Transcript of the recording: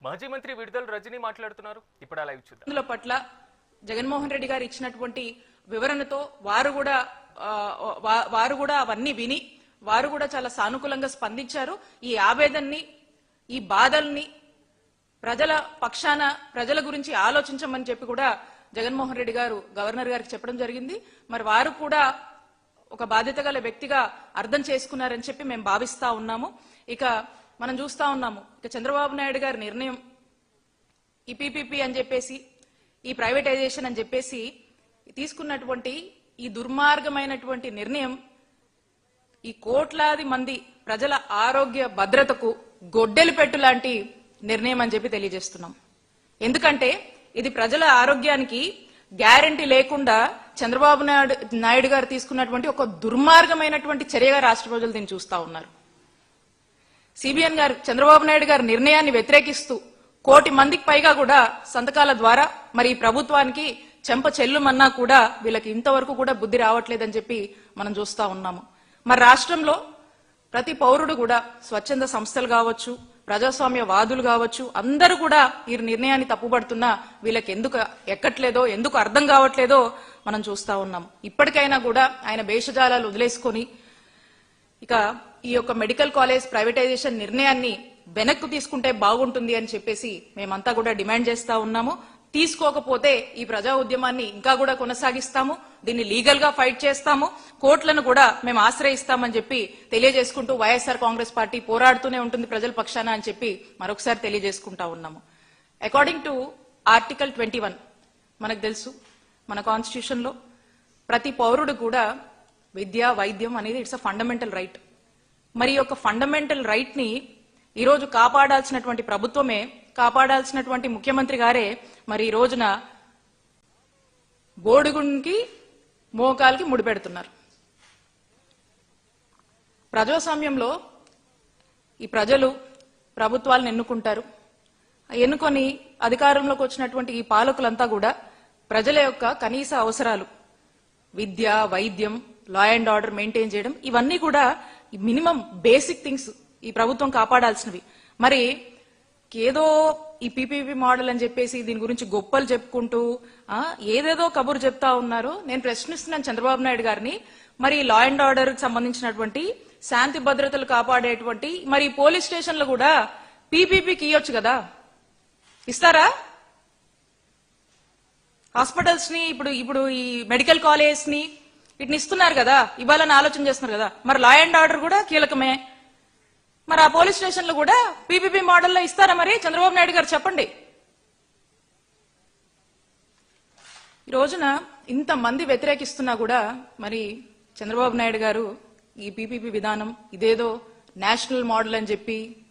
మాజీ మంత్రి విడుదల రజనీ మాట్లాడుతున్నారు. ఇప్పుడు ఆ లైవ్ చూద్దాం. ఇందులో పట్ల జగన్మోహన్ రెడ్డి గారు ఇచ్చినటువంటి వివరణతో వారు కూడా అవన్నీ విని వారు కూడా చాలా సానుకూలంగా స్పందించారు. ఈ ఆవేదనని, ఈ బాధల్ని ప్రజల పక్షాన ప్రజల గురించి ఆలోచించమని చెప్పి కూడా జగన్మోహన్ రెడ్డి గారు గవర్నర్ గారికి చెప్పడం జరిగింది. మరి వారు కూడా ఒక బాధ్యత గల వ్యక్తిగా అర్థం చేసుకున్నారని చెప్పి మేము భావిస్తా ఉన్నాము. ఇక మనం చూస్తా ఉన్నాము, ఇక చంద్రబాబు నాయుడు గారి నిర్ణయం ఈ పీపీపీ అని చెప్పేసి, ఈ ప్రైవేటైజేషన్ అని చెప్పేసి తీసుకున్నటువంటి ఈ దుర్మార్గమైనటువంటి నిర్ణయం ఈ కోట్లాది మంది ప్రజల ఆరోగ్య భద్రతకు గొడ్డలి పెట్టు లాంటి నిర్ణయం అని చెప్పి తెలియజేస్తున్నాం. ఎందుకంటే ఇది ప్రజల ఆరోగ్యానికి గ్యారంటీ లేకుండా చంద్రబాబు నాయుడు గారు తీసుకున్నటువంటి ఒక దుర్మార్గమైనటువంటి చర్యగా రాష్ట్ర ప్రజలు దీన్ని చూస్తా ఉన్నారు. సిబిఎన్ గారు చంద్రబాబు నాయుడు గారి నిర్ణయాన్ని వ్యతిరేకిస్తూ 1 కోటి మందికి పైగా కూడా సంతకాల ద్వారా మరి ఈ ప్రభుత్వానికి చెంప చెల్లుమన్నా కూడా వీళ్ళకి ఇంతవరకు కూడా బుద్ధి రావట్లేదని చెప్పి మనం చూస్తా ఉన్నాము. మరి రాష్ట్రంలో ప్రతి పౌరుడు కూడా స్వచ్ఛంద సంస్థలు కావచ్చు, ప్రజాస్వామ్య వాదులు కావచ్చు, అందరూ కూడా ఈ నిర్ణయాన్ని తప్పుపడుతున్నా వీళ్ళకి ఎందుకు ఎక్కట్లేదో, ఎందుకు అర్థం కావట్లేదో మనం చూస్తా ఉన్నాం. ఇప్పటికైనా కూడా ఆయన భేషజాలాలు వదిలేసుకొని ఇక ఈ యొక్క మెడికల్ కాలేజ్ ప్రైవేటైజేషన్ నిర్ణయాన్ని వెనక్కు తీసుకుంటే బాగుంటుంది అని చెప్పేసి మేమంతా కూడా డిమాండ్ చేస్తా ఉన్నాము. తీసుకోకపోతే ఈ ప్రజా ఉద్యమాన్ని ఇంకా కూడా కొనసాగిస్తాము, దీన్ని లీగల్ గా ఫైట్ చేస్తాము, కోర్టులను కూడా మేము ఆశ్రయిస్తామని చెప్పి తెలియజేసుకుంటూ వైఎస్ఆర్ కాంగ్రెస్ పార్టీ పోరాడుతూనే ఉంటుంది ప్రజల పక్షాన అని చెప్పి మరొకసారి తెలియజేసుకుంటా ఉన్నాము. అకార్డింగ్ టు ఆర్టికల్ 21 మనకు తెలుసు, మన కాన్స్టిట్యూషన్ లో ప్రతి పౌరుడు కూడా విద్య, వైద్యం అనేది ఇట్స్ అ ఫండమెంటల్ రైట్. మరి యొక్క ఫండమెంటల్ రైట్ ని ఈ రోజు కాపాడాల్సినటువంటి ప్రభుత్వమే, కాపాడాల్సినటువంటి ముఖ్యమంత్రి గారే మరి ఈ రోజున బోడిగుంకి మోకాలకి ముడిపెడుతున్నారు. ప్రజాస్వామ్యంలో ఈ ప్రజలు ప్రభుత్వాలను ఎన్నుకుంటారు. ఎన్నుకొని అధికారంలోకి వచ్చినటువంటి ఈ పాలకులంతా కూడా ప్రజల యొక్క కనీస అవసరాలు విద్య, వైద్యం, లా అండ్ ఆర్డర్ మెయింటైన్ చేయడం, ఇవన్నీ కూడా మినిమం బేసిక్ థింగ్స్ ఈ ప్రభుత్వం కాపాడాల్సినవి. మరి ఏదో ఈ పీపీపీ మోడల్ అని చెప్పేసి దీని గురించి గొప్పలు చెప్పుకుంటూ ఏదేదో కబురు చెప్తా ఉన్నారు. నేను ప్రశ్నిస్తున్నాను చంద్రబాబు నాయుడు గారిని, మరి లా అండ్ ఆర్డర్ కి సంబంధించినటువంటి శాంతి భద్రతలు కాపాడేటువంటి మరి పోలీస్ స్టేషన్లు కూడా పీపీపీకి ఇవ్వచ్చు కదా, ఇస్తారా? హాస్పిటల్స్ ని ఇప్పుడు ఈ మెడికల్ కాలేజ్ ని వీటిని ఇస్తున్నారు కదా, ఇవ్వాలని ఆలోచన చేస్తున్నారు కదా. మరి లా అండ్ ఆర్డర్ కూడా కీలకమే. మరి ఆ పోలీస్ స్టేషన్లు కూడా పీపీపీ మోడల్లో ఇస్తారా? మరి చంద్రబాబు నాయుడు గారు చెప్పండి. ఈ రోజున ఇంతమంది వ్యతిరేకిస్తున్నా కూడా మరి చంద్రబాబు నాయుడు గారు ఈ పీపీపీ విధానం ఇదేదో నేషనల్ మోడల్ అని చెప్పి